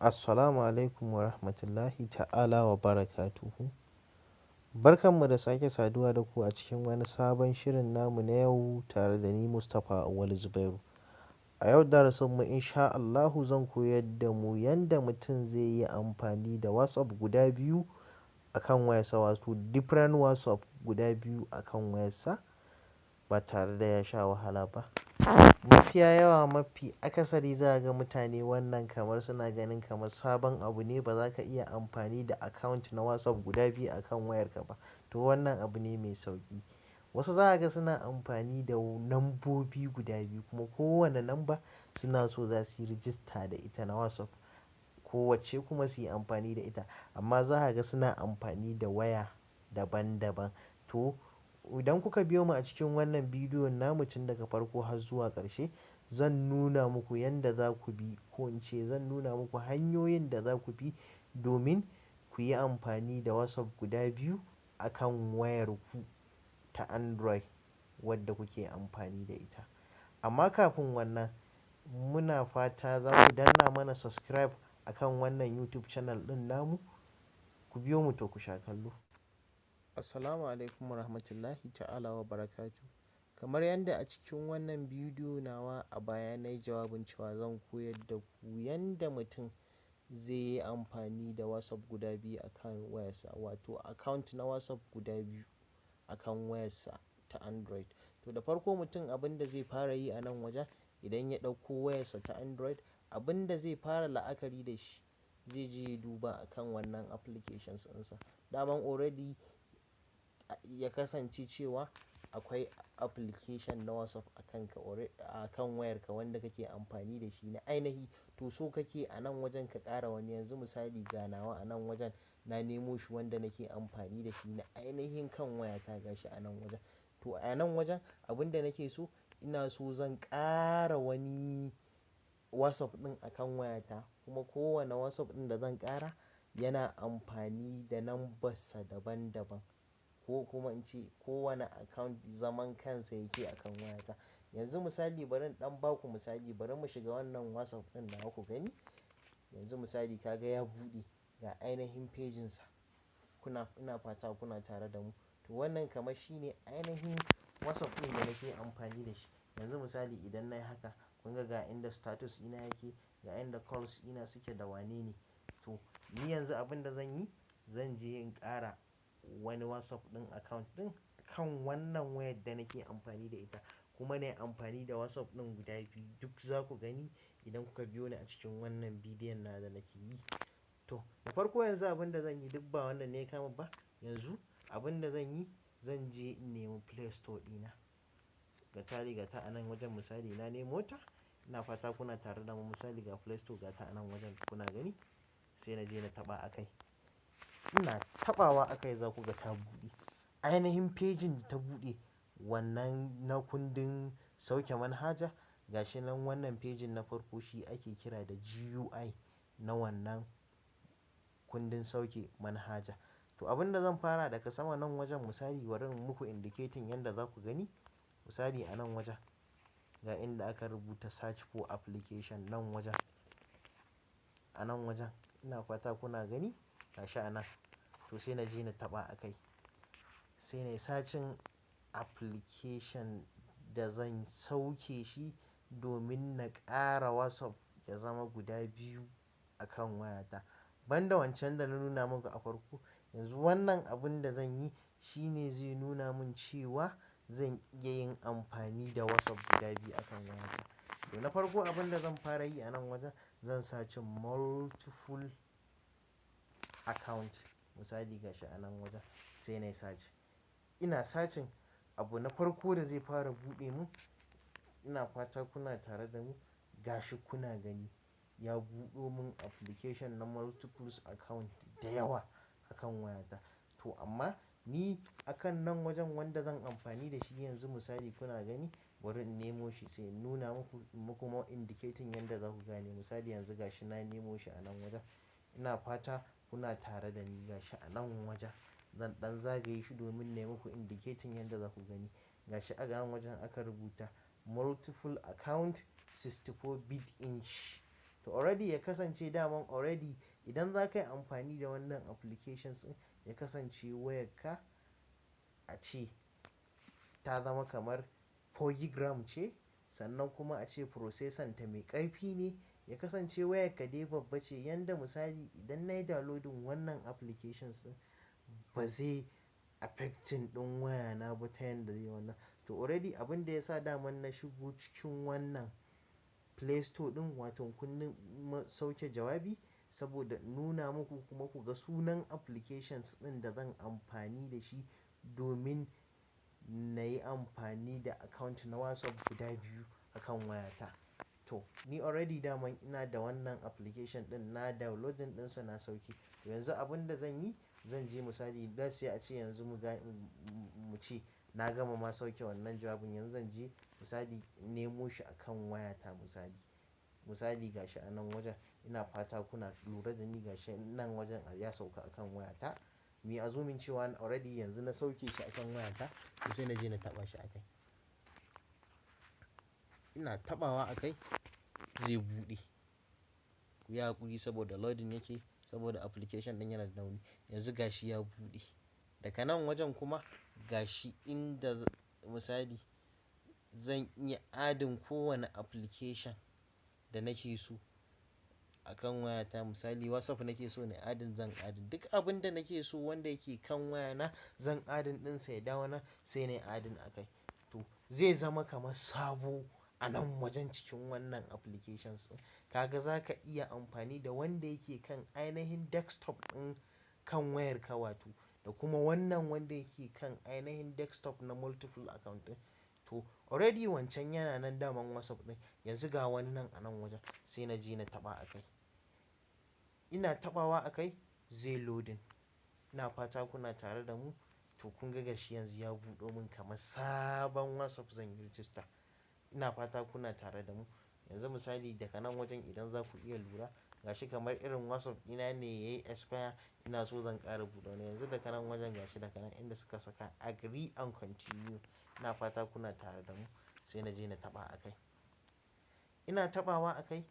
Assalamu alaikum wa rahmatullahi ta'ala wa barakatuhu. Barkanmu da sake saduwa da ku a cikin wani sabon shirin namu na yau tare da ni Mustapha Awal Zubairu. A yau darasinmu insha Allahu zan koyar da mu yanda mutum zai yi amfani da WhatsApp guda biyu akan wayarsa, wato different WhatsApp guda biyu akan wayarsa ba tare da ya sha wahala ba. Mafiya yawa mafi akasari za ga mutane wannan kamar suna ganin kamar sabon abu ne, ba za ka iya amfani da account na WhatsApp guda biyu akan wayarka ba. To wannan abu ne mai sauƙi. Wasu za ga suna amfani da lambobi guda biyu kuma kowane lamba suna so za su yi rijista da ita na WhatsApp. Kowacce kuma su yi amfani da ita. Amma za ga suna amfani da waya daban daban. To idan kuka biyo mu a cikin wannan bidiyon namu tun daga farko har zuwa ƙarshe, zan nuna muku yanda za ku bi, ko in ce zan nuna muku hanyoyin da za ku bi domin ku yi amfani da WhatsApp guda biyu akan wayarku ta Android wadda kuke amfani da ita. Amma kafin wannan, muna fata za ku danna mana subscribe akan wannan YouTube channel ɗin namu. Ku biyo mu to ku sha kallo. Assalamu alaikum wa rahmatullahi ta'ala wa barakatuh. Kamar yadda a cikin wannan bidiyo nawa a baya na yi jawabin cewa zan koyar da ku yanda mutum zai yi amfani da WhatsApp guda biyu akan wayarsa, wato account na WhatsApp guda biyu akan wayarsa ta Android. To da farko mutum abin da zai fara yi a nan wajen, idan ya ɗauko wayarsa ta Android, abin da zai fara la'akari da shi, zai je ya duba akan wannan applications ɗinsa. Daman already ya kasance cewa akwai application na WhatsApp akan wayarka wanda kake amfani da shi na ainihi. To so kake a nan wajen ka ƙara wani. Yanzu misali ga nawa a nan wajen na nemo shi wanda nake amfani da shi na ainihin kan wayata gashi a nan wajen. To a nan wajen abin da nake so, ina so zan ƙara wani WhatsApp ɗin akan wayata, kuma kowane WhatsApp ɗin da zan ƙara yana amfani da lambarsa daban daban, ko kuma in ce kowane account zaman kansa yake akan wayata. Yanzu misali bari in ɗan baku misali, bari mu shiga wannan WhatsApp ɗin nawa ku gani. Yanzu misali ka ga ya buɗe ga ainihin pejinsa. Ina fata kuna tare da mu. To wannan kamar shine ainihin WhatsApp ɗin da nake amfani da shi. Yanzu misali idan nayi haka, kun ga inda status ina yake, ga inda calls ina suke da wane ne. To ni yanzu abin da zan yi, zan je in ƙara wani WhatsApp ɗin account ɗin kan wannan wayar da nake amfani da ita. Kuma na yi amfani da WhatsApp ɗin guda biyu. Duk za ku gani idan kuka biyo ni a cikin wannan bidiyon na da nake yi. To da farko yanzu abin da zan yi, duk ba wannan ne ya kama ba. Yanzu abin da zan yi, zan je in nemi Play Store ɗina. Gata a nan wajen misali na nemo ta. Ina fata kuna tare da mu. Misali ga Play Store gata a nan wajen kuna gani. Sai na je na taɓa a kai. Ina taɓawa a kai za ku ga ta buɗe. Ainihin pejin da ta buɗe wannan na kundin sauke manhaja. Gashi nan wannan pejin na farko shi ake kira da GUI na wannan kundin sauke manhaja. To abin da zan fara daga sama nan wajen, misali bari in muku indicating yanda za ku gani. Misali a nan wajen ga inda aka rubuta search for application nan wajen. A nan wajen ina fata kuna gani gashi a nan. To sai na je na taɓa a kai. Sai na yi searching application da zan sauke shi domin na ƙara WhatsApp ya zama guda biyu akan wayata. Banda wancan da na nuna muku a farko, yanzu wannan abin da zan yi shine zai nuna min cewa zan iya yin amfani da WhatsApp guda biyu akan wayata. To na farko abin da zan fara yi a nan wajen, zan search multiple account. Misali gashi a nan wajen sai na yi search. Ina searching, abu na farko da zai fara buɗe mun, ina fata kuna tare da mu, gashi kuna gani ya buɗo mun application na multiple account da yawa akan wayata. To amma ni akan nan wajen wanda zan amfani da shi yanzu misali kuna gani, bari in nemo shi sai in nuna muku ma indicating yanda za ku gane. Misali yanzu gashi na nemo shi a nan wajen. Ina fata kuna tare da ni gashi a nan wajen. Zan ɗan zagaye shi domin na yi muku indicating yanda za ku gani. Gashi a nan wajen aka rubuta multiple account 64 bit inch. to already ya kasance daman already idan za ka yi amfani da wannan applications ɗin ya kasance wayarka a ce ta zama kamar 4 GB ce, sannan kuma a ce processor ta mai ƙarfi ne, ya kasance wayarka dai babba ce yanda misali idan na yi downloading wannan applications ɗin ba zai affecting ɗin wayana ba ta yanda zai wannan. To already abin da ya sa daman na shigo cikin wannan Play Store ɗin wato kunnen sauke jawabi saboda nuna muku kuma ku ga sunan applications ɗin da zan amfani da shi domin na yi amfani da account na WhatsApp guda biyu akan wayata. To ni already daman ina da wannan application ɗin na downloading ɗinsa na sauke. Yanzu abin da zan yi zan je misali let's say a ce yanzu mu ce na gama ma sauke wannan jawabin yanzu zan je misali nemo shi akan wayata misali gashi a nan wajen ina fata kuna lura da ni gashi nan wajen ya sauka akan wayata. Me azumin cewa already yanzu na sauke shi akan wayata to sai na je na taɓa shi a kai. Ina taɓawa a kai zai buɗe. Ku yi haƙuri saboda loading yake saboda application ɗin yana da nauyi. Yanzu gashi ya buɗe. Daga nan wajen kuma gashi inda misali zan iya adin kowane application da nake so akan wayata. Misali WhatsApp nake so na adin zan adin. Duk abin da nake so wanda yake kan wayana zan adin ɗinsa ya dawo nan sai na yi adin a kai. To zai zama kamar sabo a nan wajen cikin wannan applications ɗin. Kaga za ka iya amfani da wanda yake kan ainihin desktop ɗin kan wayarka wato da kuma wannan wanda yake kan ainihin desktop na multiple account ɗin. To already wancan yana nan daman WhatsApp ɗin yanzu ga wani nan a nan wajen sai na je na taɓa a kai. Ina taɓawa a kai zai loading. Ina fata kuna tare da mu. To kun ga gashi yanzu ya buɗe mun kamar sabon WhatsApp zan yi register. Ina fata kuna tare da mu. Yanzu misali daga nan wajen idan za ku iya lura gashi kamar irin WhatsApp ina ne yayi expire ina so zan ƙara buɗe wani. Yanzu daga nan wajen gashi daga nan inda suka saka agree and continue. Ina fata kuna tare da mu sai na je na taɓa a kai. Ina taɓawa a kai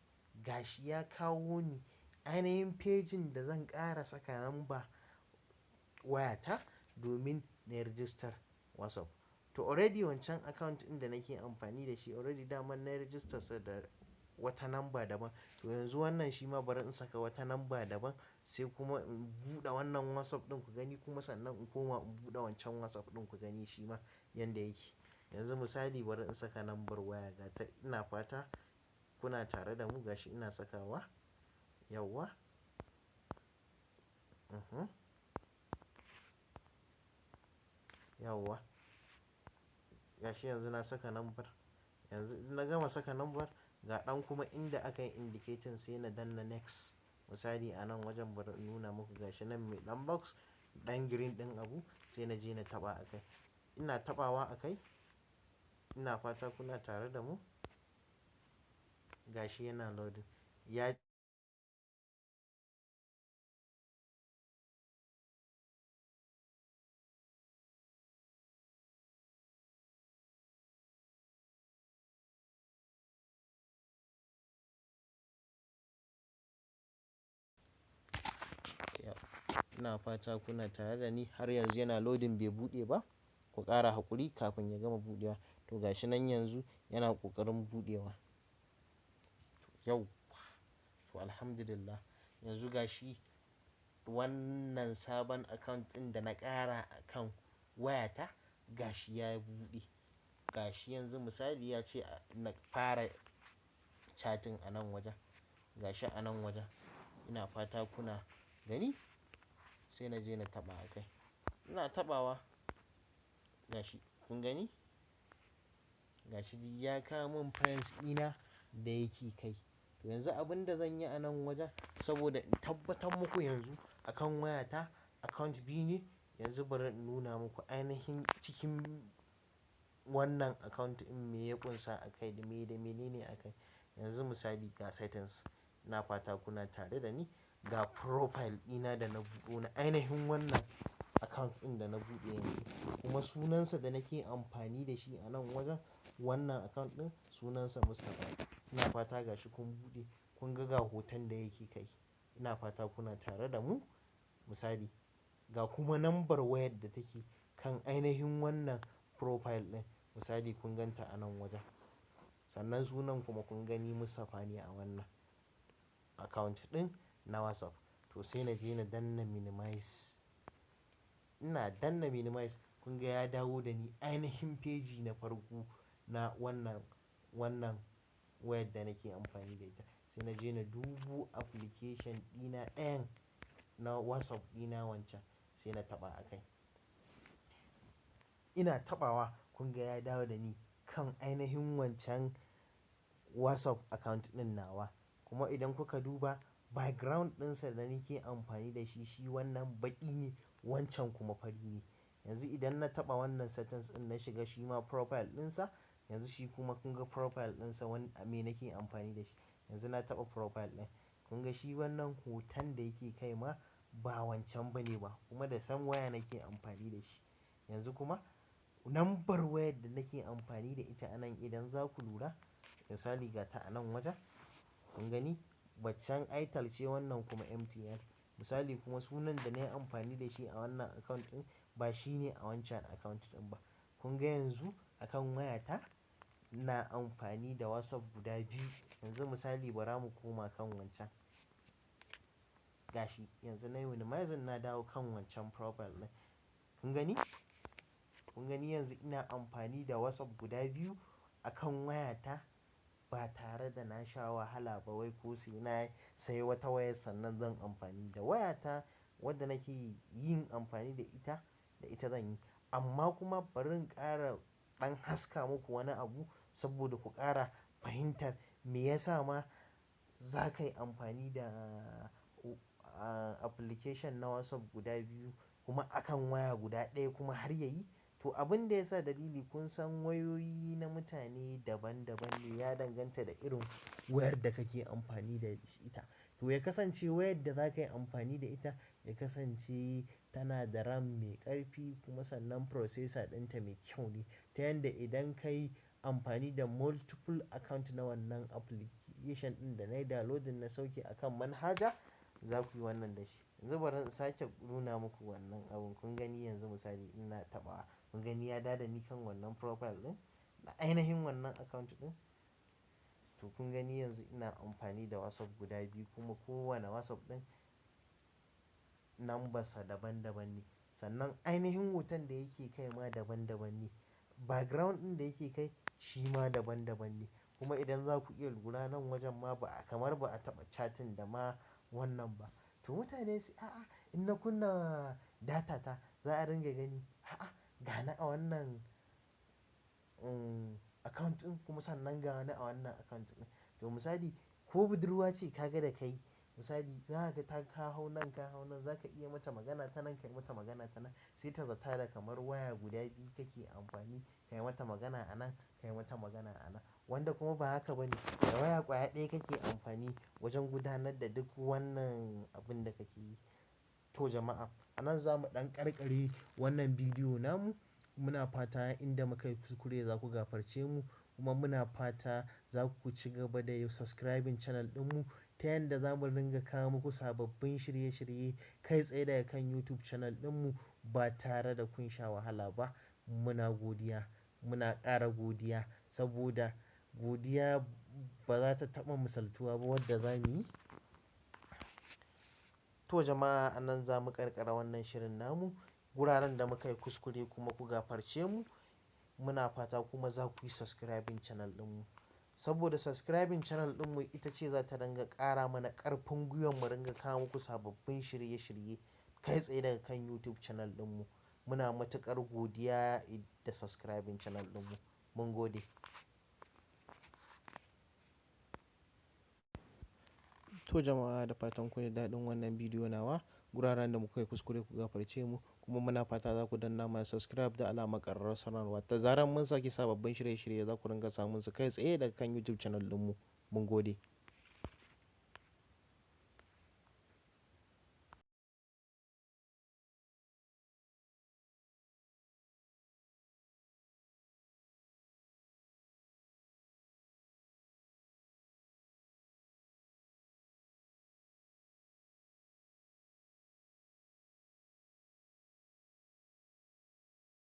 gashi ya kawo ni ainihin pejin da zan ƙara saka namba wayata domin na yi register WhatsApp. To already wancan account ɗin da nake amfani da shi already daman na yi register sa da wata namba daban. To yanzu wannan shi ma bari in saka wata namba daban sai kuma in buɗe wannan WhatsApp ɗin ku gani kuma sannan in koma in buɗe wancan WhatsApp ɗin ku gani shi ma yanda yake. Yanzu misali bari in saka lambar waya gata ina fata kuna tare da mu gashi ina sakawa yauwa. Yauwa. Gashi yanzu na saka lambar. Yanzu na gama saka lambar ga ɗan kuma inda aka yi indicating sai na danna next. Misali a nan wajen bari in nuna muku gashi nan mai ɗan box ɗan green ɗin abu sai na je na taɓa a kai. Ina taɓawa a kai. Ina fata kuna tare da mu. Gashi yana loading. Ina fata kuna tare da ni har yanzu yana loading bai buɗe ba. Ku ƙara haƙuri kafin ya gama buɗewa. To gashi nan yanzu yana ƙoƙarin buɗewa. Yauwa. To Alhamdulillah. Yanzu gashi wannan sabon account ɗin da na ƙara akan wayata gashi ya buɗe. Gashi yanzu misali ya ce na fara chatting a nan wajen. Gashi a nan wajen. Ina fata kuna gani sai na je na taɓa a kai. Ina taɓawa gashi kun gani? Gashi ya kawo mun friends ɗina da yake kai. To yanzu abin da zan yi a nan wajen saboda in tabbatar muku yanzu akan wayata account biyu ne. Yanzu bari in nuna muku ainihin cikin wannan account ɗin me ya ƙunsa a kai da menene a kai. Yanzu misali ga settings. Ina fata kuna tare da ni. Ga profile ɗina da na buɗe na ainihin wannan account ɗin da na buɗe yanzu. Kuma sunansa da nake amfani da shi a nan wajen wannan account ɗin sunansa Mustapha. Ina fata gashi kun buɗe kun ga hoton da yake kai. Ina fata kuna tare da mu. Misali, ga kuma nambar wayar da take kan ainihin wannan profile ɗin. Misali kun ganta a nan wajen. Sannan sunan kuma kun gani Mustapha ne a wannan account ɗin na WhatsApp. To sai na je na danna minimize. Ina danna minimize kun ga ya dawo da ni ainihin feji na farko na wannan wayar da nake amfani da ita. Sai na je na dubo application ɗina ɗayan na WhatsApp ɗina wancan sai na taɓa a kai. Ina taɓawa kun ga ya dawo da ni kan ainihin wancan WhatsApp account ɗin nawa. Kuma idan kuka duba background ɗinsa da nake amfani da shi wannan baƙi ne, wancan kuma fari ne. Yanzu idan na taɓa wannan settings ɗin na shiga shi ma profile ɗinsa, yanzu shi kuma kun ga profile ɗinsa me nake amfani da shi. Yanzu na taɓa profile ɗin. Kun ga shi wannan hoton da yake kai ma ba wancan bane ba kuma da sam waya nake amfani da shi. Yanzu kuma nambar wayar da nake amfani da ita a nan idan za ku lura, misali ga ta a nan wajen. Kun gani? Waccan Airtel ce wannan kuma MTN. Misali kuma sunan da na yi amfani da shi a wannan account ɗin ba shi ne a wancan account ɗin ba. Kun ga yanzu akan wayata ina amfani da WhatsApp guda biyu. Yanzu misali bara mu koma kan wancan. Gashi yanzu na yi minimizing na dawo kan wancan profile ɗin. Kun gani? Kun gani yanzu ina amfani da WhatsApp guda biyu akan wayata ba tare da na sha wahala ba wai ko sai na sayi wata wayar sannan zan amfani da wayata wadda nake yin amfani da ita zan yi. Amma kuma bari in ƙara ɗan haska muku wani abu saboda ku ƙara fahimtar me yasa ma za ka yi amfani da application na WhatsApp guda biyu kuma akan waya guda ɗaya kuma har ya yi. To abin da ya sa dalili kun san wayoyi na mutane daban daban ne, ya danganta da irin wayar da kake amfani da ita. To ya kasance wayar da za ka yi amfani da ita ya kasance tana da RAM mai ƙarfi kuma sannan processor ɗinta mai kyau ne. Ta yanda idan ka yi amfani da multiple account na wannan application ɗin da na yi downloading na sauke akan manhaja, za ku yi wannan da shi. Yanzu bari in sake nuna muku wannan abun. Kun gani yanzu misali ina taɓawa. Kun gani ya dawo da ni kan wannan profile ɗin na ainihin wannan account ɗin. To kun gani yanzu ina amfani da WhatsApp guda biyu kuma kowane WhatsApp ɗin nambarsa daban daban ne. Sannan ainihin hoton da yake kai ma daban daban ne. Background ɗin da yake kai shi ma daban daban ne. Kuma idan za ku iya lura nan wajen ma kamar ba a taɓa chatting da ma wannan ba. To mutane sai a'a in na kunna data ta za a ringa gani. A'a, ga ni a wannan account ɗin kuma sannan ga ni a wannan account ɗin. To misali ko budurwa ce ka ga da kai, misali za ka ga ka hau nan ka hau nan za ka iya mata magana ta nan ka yi mata magana ta nan sai ta zata da kamar waya guda biyu kake amfani. Ka yi mata magana a nan, ka yi mata magana a nan. Wanda kuma ba haka ba ne. Da waya ƙwaya ɗaya kake amfani wajen gudanar da duk wannan abin da kake yi. To jama'a, a nan za mu ɗan ƙarƙare wannan bidiyo namu. Muna fata inda muka yi kuskure za ku gafarce mu kuma muna fata za ku ci gaba da yi subscribing channel ɗinmu ta yanda za mu ringa kawo muku sababbin shirye shirye kai tsaye daga kan YouTube channel ɗinmu ba tare da kun sha wahala ba. Muna godiya, muna ƙara godiya saboda godiya ba za ta taɓa misaltuwa ba wadda za mu yi. To jama'a, a nan za mu ƙarƙara wannan shirin namu. Guraren da muka yi kuskure kuma ku gafarce mu. Muna fata kuma za ku yi subscribing channel ɗinmu. Saboda subscribing channel ɗinmu ita ce za ta ringa ƙara mana ƙarfin gwiwan mu ringa kawo muku sababbin shirye shirye kai tsaye daga kan YouTube channel ɗinmu. Muna matuƙar godiya da subscribing channel ɗinmu. Mun gode. To jama'a, da fatan kun ji daɗin wannan bidiyo nawa. Guraren da muka yi kuskure ku gafarce mu kuma muna fata za ku danna mana subscribe da alamar ƙararrawar sanarwa. Ta zarar mun sake sababbin shirye shirye za ku ringa samun su kai tsaye daga kan YouTube channel ɗinmu. Mun gode.